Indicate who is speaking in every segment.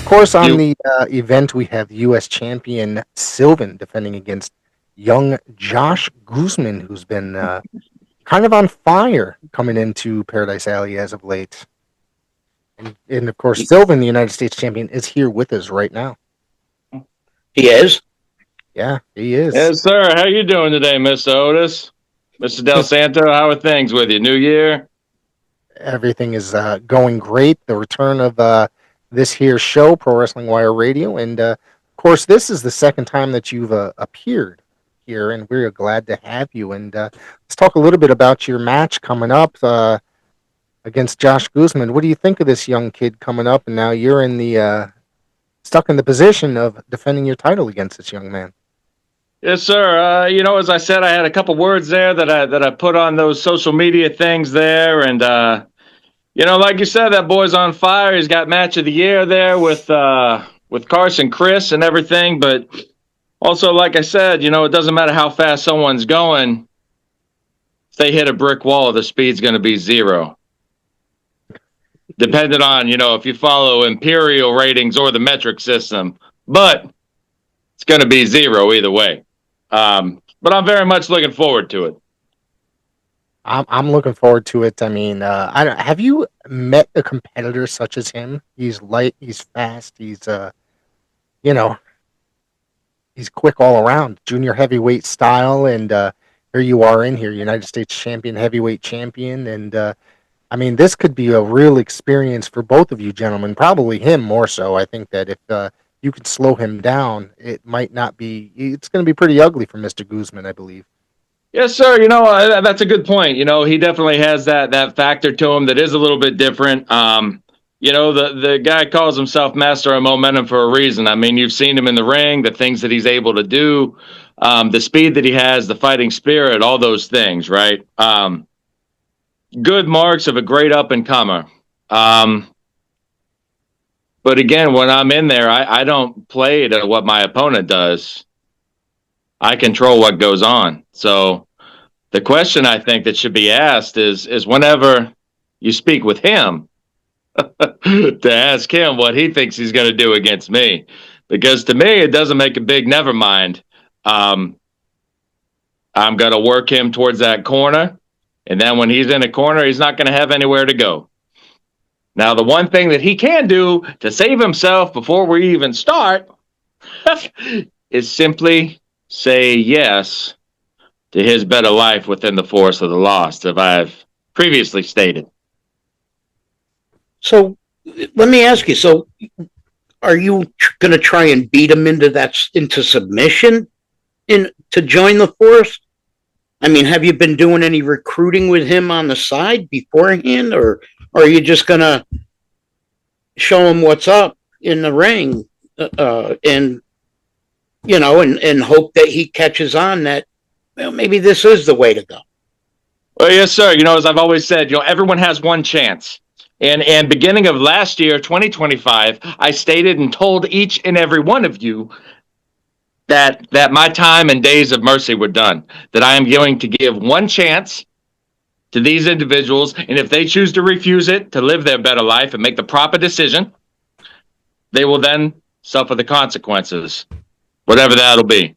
Speaker 1: course, on the event, we have U.S. champion Sylvan defending against young Josh Guzman, who's been kind of on fire coming into Paradise Alley as of late. And of course, Sylvan, the United States champion, is here with us right now.
Speaker 2: He is?
Speaker 1: Yeah, he is.
Speaker 3: Yes, sir. How you doing today, Mr. Otis? Mr. Del Santo, how are things with you? New year?
Speaker 1: Everything is going great. The return of this here show, Pro Wrestling Wire Radio. And, of course, this is the second time that you've appeared here, and we're glad to have you. And let's talk a little bit about your match coming up against Josh Guzman. What do you think of this young kid coming up? And now you're in the stuck in the position of defending your title against this young man.
Speaker 3: Yes, sir. As I said, I had a couple words there that I put on those social media things there, and like you said, that boy's on fire. He's got match of the year there with Carson Chris and everything. But also, like I said, it doesn't matter how fast someone's going. If they hit a brick wall, the speed's going to be 0. Depending on, if you follow imperial ratings or the metric system. But it's going to be 0 either way. But I'm very much looking forward to it.
Speaker 1: I'm looking forward to it. I mean, have you met a competitor such as him? He's light, he's fast, he's he's quick all around. Junior heavyweight style, and here you are in here, United States champion, heavyweight champion, and I mean, this could be a real experience for both of you gentlemen. Probably him more so. I think that if you could slow him down, it might not be. It's going to be pretty ugly for Mr. Guzman, I believe.
Speaker 3: Yes, sir. That's a good point. He definitely has that factor to him that is a little bit different. The guy calls himself master of momentum for a reason. I mean, you've seen him in the ring, the things that he's able to do, the speed that he has, the fighting spirit, all those things, right? Good marks of a great up-and-comer. But again, when I'm in there, I don't play to what my opponent does. I control what goes on. So the question I think that should be asked is whenever you speak with him, to ask him what he thinks he's going to do against me. Because to me, it doesn't make a big never mind. I'm going to work him towards that corner. And then when he's in a corner, he's not going to have anywhere to go. Now, the one thing that he can do to save himself before we even start is simply say yes to his better life within the force of the lost, as I've previously stated.
Speaker 2: So let me ask you, so are you going to try and beat him into submission to join the force? I mean, have you been doing any recruiting with him on the side beforehand, or are you just going to show him what's up in the ring and hope that he catches on that, well, maybe this is the way to go?
Speaker 3: Well, yes, sir. As I've always said, everyone has one chance. And beginning of last year, 2025, I stated and told each and every one of you that my time and days of mercy were done, that I am going to give one chance to these individuals, and if they choose to refuse it, to live their better life and make the proper decision, they will then suffer the consequences, whatever that'll be.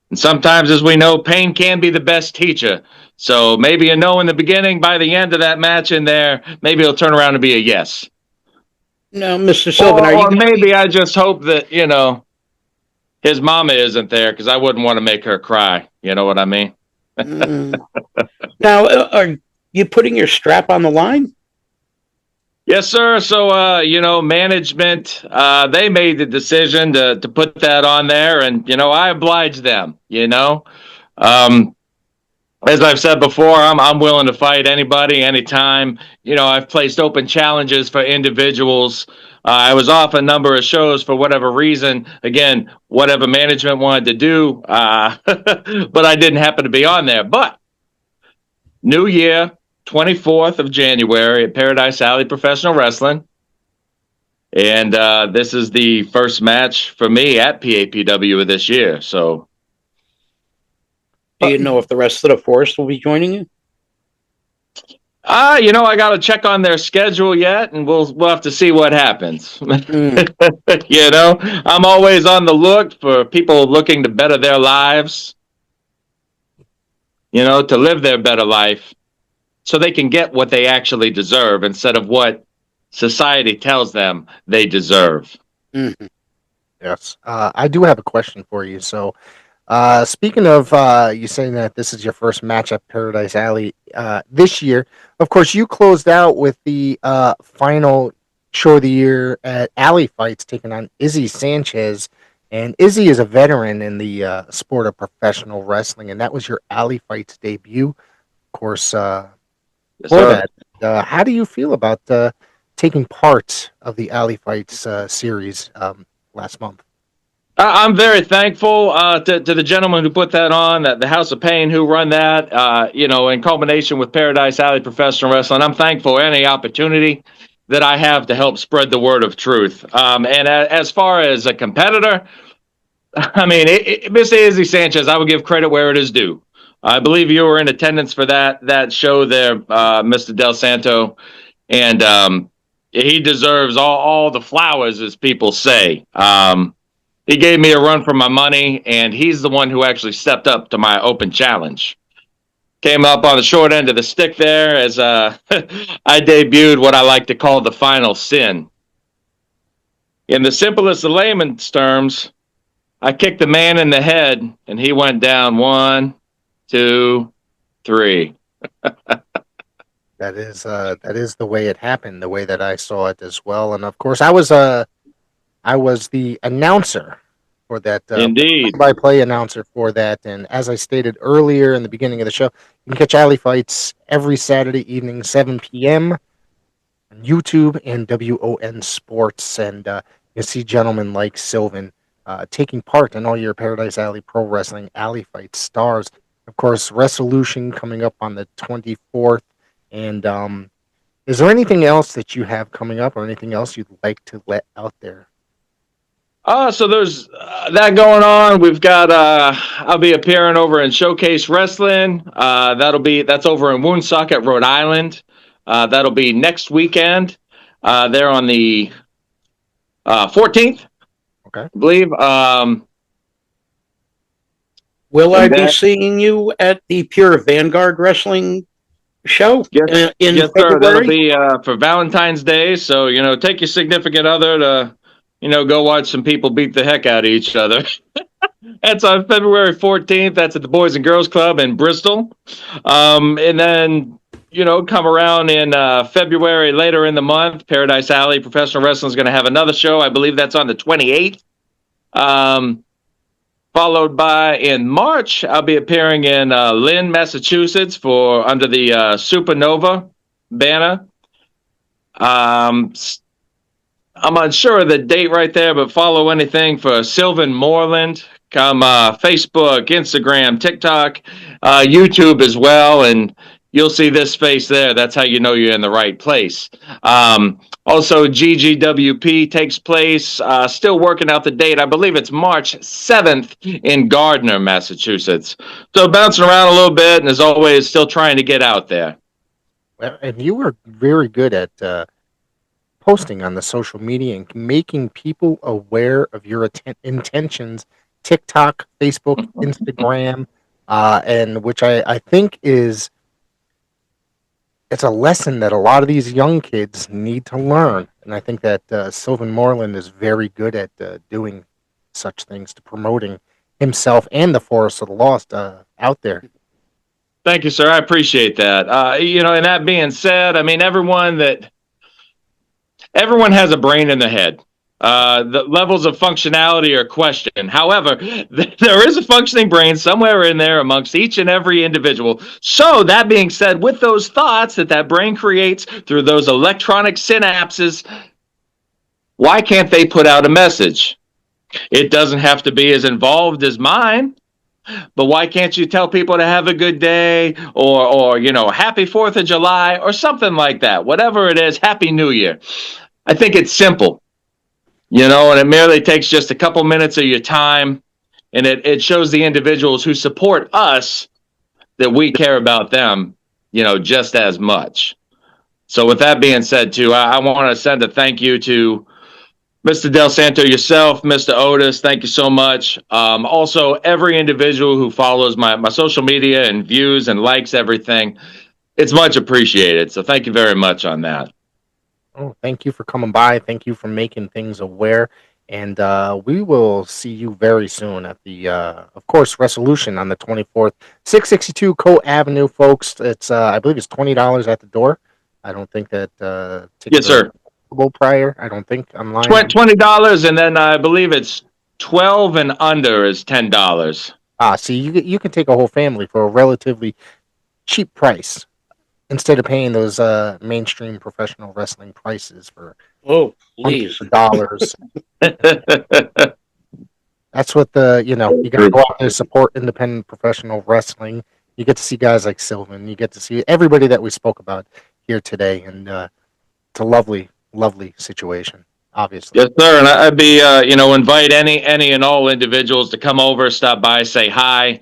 Speaker 3: And sometimes, as we know, pain can be the best teacher. So maybe a no in the beginning, by the end of that match in there, maybe it'll turn around to be a yes.
Speaker 2: No, Mr. Sylvan,
Speaker 3: or maybe I just hope that, his mama isn't there, because I wouldn't want to make her cry. You know what I mean?
Speaker 2: Now, are you putting your strap on the line?
Speaker 3: Yes, sir. So, management, they made the decision to put that on there, and, I oblige them, As I've said before, I'm willing to fight anybody, anytime. I've placed open challenges for individuals. I was off a number of shows for whatever reason. Again, whatever management wanted to do, but I didn't happen to be on there. But New Year, 24th of January at Paradise Alley Professional Wrestling. And this is the first match for me at PAPW of this year. So,
Speaker 2: do you know if the rest of the force will be joining you?
Speaker 3: I got to check on their schedule yet, and we'll have to see what happens. I'm always on the look for people looking to better their lives, to live their better life so they can get what they actually deserve instead of what society tells them they deserve.
Speaker 2: Mm-hmm.
Speaker 1: Yes. I do have a question for you. So, speaking of you saying that this is your first match at Paradise Alley this year, of course, you closed out with the final show of the year at Alley Fights, taking on Izzy Sanchez. And Izzy is a veteran in the sport of professional wrestling, and that was your Alley Fights debut. Of course,
Speaker 3: Yes,
Speaker 1: for
Speaker 3: sir.
Speaker 1: that, how do you feel about taking part of the Alley Fights series last month?
Speaker 3: I'm very thankful to the gentleman who put that on, that the House of Pain who run that, in culmination with Paradise Alley Professional Wrestling. I'm thankful for any opportunity that I have to help spread the word of truth. And as far as a competitor, I mean, Mr. Izzy Sanchez, I would give credit where it is due. I believe you were in attendance for that show there, Mr. Del Santo, and he deserves all the flowers, as people say. He gave me a run for my money, and he's the one who actually stepped up to my open challenge. Came up on the short end of the stick there as I debuted what I like to call the final sin. In the simplest of layman's terms, I kicked the man in the head, and he went down 1, 2, 3.
Speaker 1: That is the way it happened, the way that I saw it as well. And of course, I was the announcer for that,
Speaker 3: Indeed.
Speaker 1: play-by-play announcer for that. And as I stated earlier in the beginning of the show, you can catch Alley Fights every Saturday evening, 7 p.m. on YouTube and WON Sports. And you see gentlemen like Sylvan taking part in all your Paradise Alley Pro Wrestling Alley Fight stars. Of course, Resolution coming up on the 24th. And is there anything else that you have coming up or anything else you'd like to let out there?
Speaker 3: So there's that going on. We've got I'll be appearing over in Showcase Wrestling. That's over in Woonsocket, Rhode Island. That'll be next weekend. There on the 14th,
Speaker 1: Okay.
Speaker 3: I believe.
Speaker 2: Will I
Speaker 3: And
Speaker 2: be
Speaker 3: then-
Speaker 2: seeing you at the Pure Vanguard Wrestling show
Speaker 3: Yes,
Speaker 2: in
Speaker 3: yes, sir. That'll
Speaker 2: February?
Speaker 3: be for Valentine's Day. So take your significant other to go watch some people beat the heck out of each other. That's on February 14th. That's at the Boys and Girls Club in Bristol. And then, come around in February later in the month. Paradise Alley Professional Wrestling is going to have another show. I believe that's on the 28th. Followed by in March, I'll be appearing in Lynn, Massachusetts under the Supernova banner. I'm unsure of the date right there, but follow anything for Sylvan, Moreland. Come Facebook, Instagram, TikTok, YouTube as well, and you'll see this face there. That's how you know you're in the right place. Also, GGWP takes place, still working out the date. I believe it's March 7th in Gardner, Massachusetts. So bouncing around a little bit, and as always, still trying to get out there.
Speaker 1: Well, and you were very good at posting on the social media and making people aware of your intentions. TikTok, Facebook, Instagram, and which I think it's a lesson that a lot of these young kids need to learn. And I think that Sylvan Moreland is very good at doing such things, to promoting himself and the Forest of the Lost out there.
Speaker 3: Thank you, sir. I appreciate that. And that being said, I mean, everyone has a brain in their head. The levels of functionality are questioned. However, there is a functioning brain somewhere in there amongst each and every individual. So that being said, with those thoughts that brain creates through those electronic synapses, why can't they put out a message? It doesn't have to be as involved as mine. But why can't you tell people to have a good day or happy 4th of July or something like that? Whatever it is, Happy New Year. I think it's simple, and it merely takes just a couple minutes of your time, and it shows the individuals who support us that we care about them, just as much. So with that being said, too, I want to send a thank you to Mr. Del Santo, yourself, Mr. Otis. Thank you so much. Also, every individual who follows my social media and views and likes everything, it's much appreciated. So thank you very much on that.
Speaker 1: Oh, thank you for coming by. Thank you for making things aware. And we will see you very soon at the, of course, resolution on the 24th, 662 Co Avenue, folks. It's, I believe it's $20 at the door. I don't think that
Speaker 3: Yes,
Speaker 1: tickets are
Speaker 3: sir.
Speaker 1: available prior. I don't think online.
Speaker 3: $20, and then I believe it's 12 and under is $10.
Speaker 1: See, you can take a whole family for a relatively cheap price instead of paying those mainstream professional wrestling prices for
Speaker 2: Oh,
Speaker 1: hundreds
Speaker 2: please.
Speaker 1: of dollars. That's what you got to go out there, support independent professional wrestling. You get to see guys like Sylvan. You get to see everybody that we spoke about here today, and it's a lovely, lovely situation. Obviously,
Speaker 3: Yes, sir. And I'd be, invite any and all individuals to come over, stop by, say hi.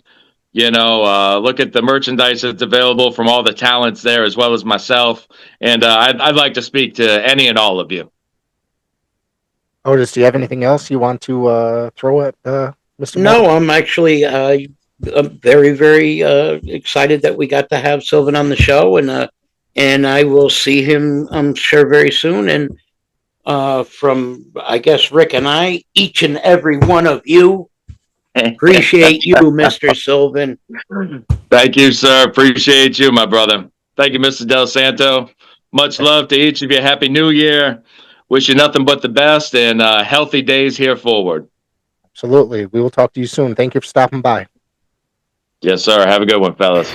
Speaker 3: Look at the merchandise that's available from all the talents there, as well as myself. And I'd like to speak to any and all of you.
Speaker 1: Otis, do you have anything else you want to throw at Mr. Moore?
Speaker 2: No, I'm actually I'm very, very excited that we got to have Sylvan on the show, and I will see him, I'm sure, very soon. And from, I guess, Rick and I, each and every one of you, appreciate you, Mr. Sylvan.
Speaker 3: Thank you, sir. Appreciate you, my brother. Thank you, Mr. Del Santo. Much love to each of you. Happy New Year. Wish you nothing but the best and healthy days here forward.
Speaker 1: Absolutely. We will talk to you soon. Thank you for stopping by.
Speaker 3: Yes, sir. Have a good one, fellas.